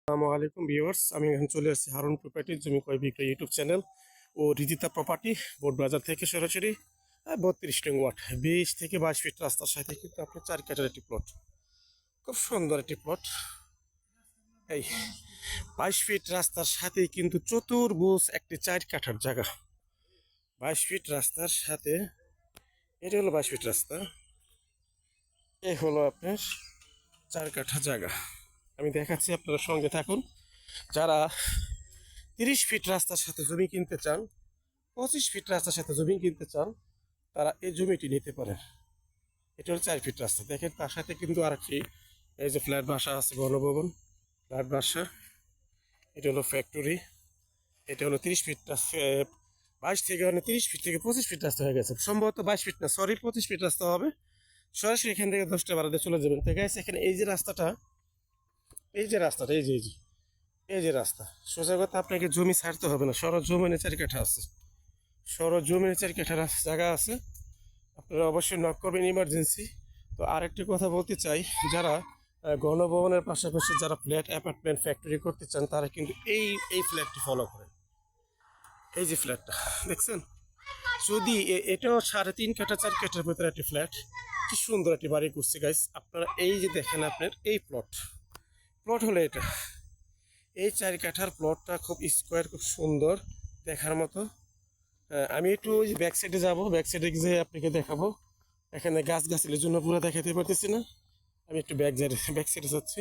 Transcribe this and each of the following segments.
আসসালামু আলাইকুম ভিউয়ার্স, আমি এখন চলে আসছি হারুন প্রপার্টির জমি ক্রয় বিক্রয় ইউটিউব চ্যানেল ও রিদিতা প্রপার্টি বোর্ড বাজার থেকে সরাসরি 32 নং ওয়ার্ড 20 থেকে 22 ফিট রাস্তার সাথে কিন্তু আপনার 4 কাঠার একটি প্লট। খুব সুন্দর একটি প্লট। এই 22 ফিট রাস্তার সাথেই কিন্তু চতুর্ভুজ একটি 4 কাঠার জায়গা। 22 ফিট রাস্তার সাথে এটা হলো 22 ফিট রাস্তা, এ হলো আপনার 4 কাঠা জায়গা। আমি দেখাচ্ছি, আপনারা সঙ্গে থাকুন। যারা 30 ফিট রাস্তার সাথে জমি কিনতে চান, 25 ফিট রাস্তার সাথে জমি কিনতে চান, তারা এই জমিটি নিতে পারেন। এটা হলো 4 ফিট রাস্তা। দেখেন তার সাথে কিন্তু আরেকটি এই যে ফ্ল্যাট বাসা আছে, গণভবন ফ্ল্যাট বাসা। এটা হলো ফ্যাক্টরি। এটা হলো 30 ফিট 30 ফিট থেকে 25 ফিট রাস্তা হয়ে গেছে। সম্ভবত 22 ফিট না, সরি 25 ফিট রাস্তা হবে। সরাসরি এখান থেকে 10টা বারাতে চলে যাবেন। তো গাইস, এখানে এই যে রাস্তাটা, এই যে রাস্তাটা, এই যে রাস্তা, সোজা কথা আপনাকে জমি ছাড়তে হবে না। সরজমিনে 4 কাঠা আছে, সরজমিনে 4 কাঠা জায়গা আছে। আপনারা অবশ্যই নক করবেন ইমার্জেন্সি। তো আরেকটি কথা বলতে চাই, যারা গণভবনের পাশাপাশি যারা ফ্ল্যাট অ্যাপার্টমেন্ট ফ্যাক্টরি করতে চান, তারা কিন্তু এই ফ্ল্যাটটি ফলো করেন। এই যে ফ্ল্যাটটা দেখছেন, যদি এটাও 3.5 কাঠা 4 কাঠার ভেতরে একটি ফ্ল্যাট, কি সুন্দর একটি বাড়ি করছে গাইস। আপনারা এই যে দেখেন, আপনার এই প্লট হলো এটা। এই 4 কাঠার প্লটটা খুব স্কোয়ার, খুব সুন্দর দেখার মতো। আমি একটু ওই ব্যাক সাইডে যাবো, ব্যাক সাইডে গিয়ে আপনাকে দেখাবো। এখানে গাছগাছালির জন্য পুরো দেখাতে পারতেছি না, আমি একটু ব্যাক সাইডে যাচ্ছি।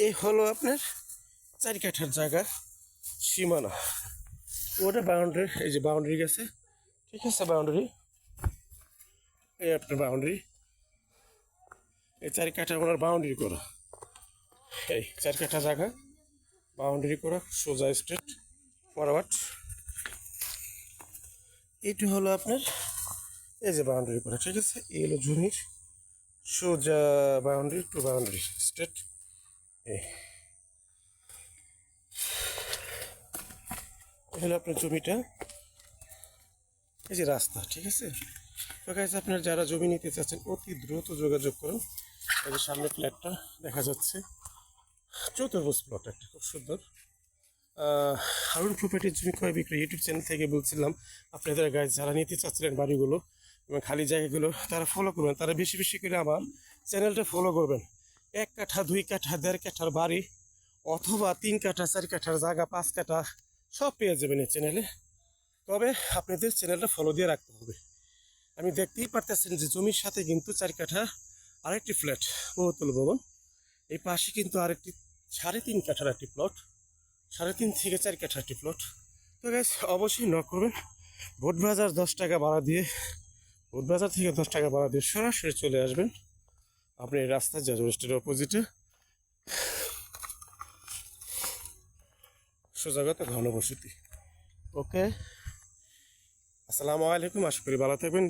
এই হলো আপনার 4 কাঠার জায়গা সীমানা। ওটা বাউন্ডারি, এই যে বাউন্ডারি গেছে, ঠিক আছে, বাউন্ডারি, এই আপনার বাউন্ডারি। এই 4 কাঠা ওনার বাউন্ডারি করা, এই 4 কাঠা জায়গা বাউন্ডারি করা, সোজা স্ট্রেট ফরওয়ার্ড। এইটা হলো আপনার এই যে বাউন্ডারি করা, ঠিক আছে। এই হলো জমির সোজা বাউন্ডারি টু বাউন্ডারি স্ট্রেট। এই হলো আপনার জমিটা, এই যে রাস্তা, ঠিক আছে। তো গাইস, আপনার যারা জমি নিতে চাচ্ছেন অতি দ্রুত যোগাযোগ করুন। এই যে সামনে ফ্ল্যাটটা দেখা যাচ্ছে, চতুর্ভুজ প্লট একটা, খুব সুন্দর। হারুন প্রপার্টির জমি ক্রয় বিক্রয় ইউটিউব চ্যানেল থেকে বলছিলাম, আপনাদের গাইস যারা নিতে চাচ্ছিলেন বাড়িগুলো এবং খালি জায়গাগুলো, তারা ফলো করবেন। তারা বেশি বেশি করে আমার চ্যানেলটা ফলো করবেন। 1 কাঠা 2 কাঠা 1.5 কাঠার বাড়ি, অথবা 3 কাঠা 4 কাঠার জায়গা, 5 কাঠা, সব পেয়ে যাবেন এই চ্যানেলে। তবে আপনাদের চ্যানেলটা ফলো দিয়ে রাখতে হবে। আমি দেখতেই পারতেছেন যে জমির সাথে কিন্তু 4 কাঠা আরেকটি ফ্ল্যাট, বহুতল ভবন। এই পাশে কিন্তু আরেকটি 3.5 কাঠার একটি প্লট, 3.5 থেকে 4 কাঠা একটি প্লট। তো গাইস, অবশ্যই নক করবেন। বোট বাজার 10 টাকা ভাড়া দিয়ে, বোট বাজার থেকে 10 টাকা ভাড়া দিয়ে সরাসরি চলে আসবেন। আপনি এই রাস্তা জাজুর স্টের অপোজিটে, সোজাগত ঘনবসতি। ওকে, আসসালামু আলাইকুম, আশা করি ভালো থাকবেন।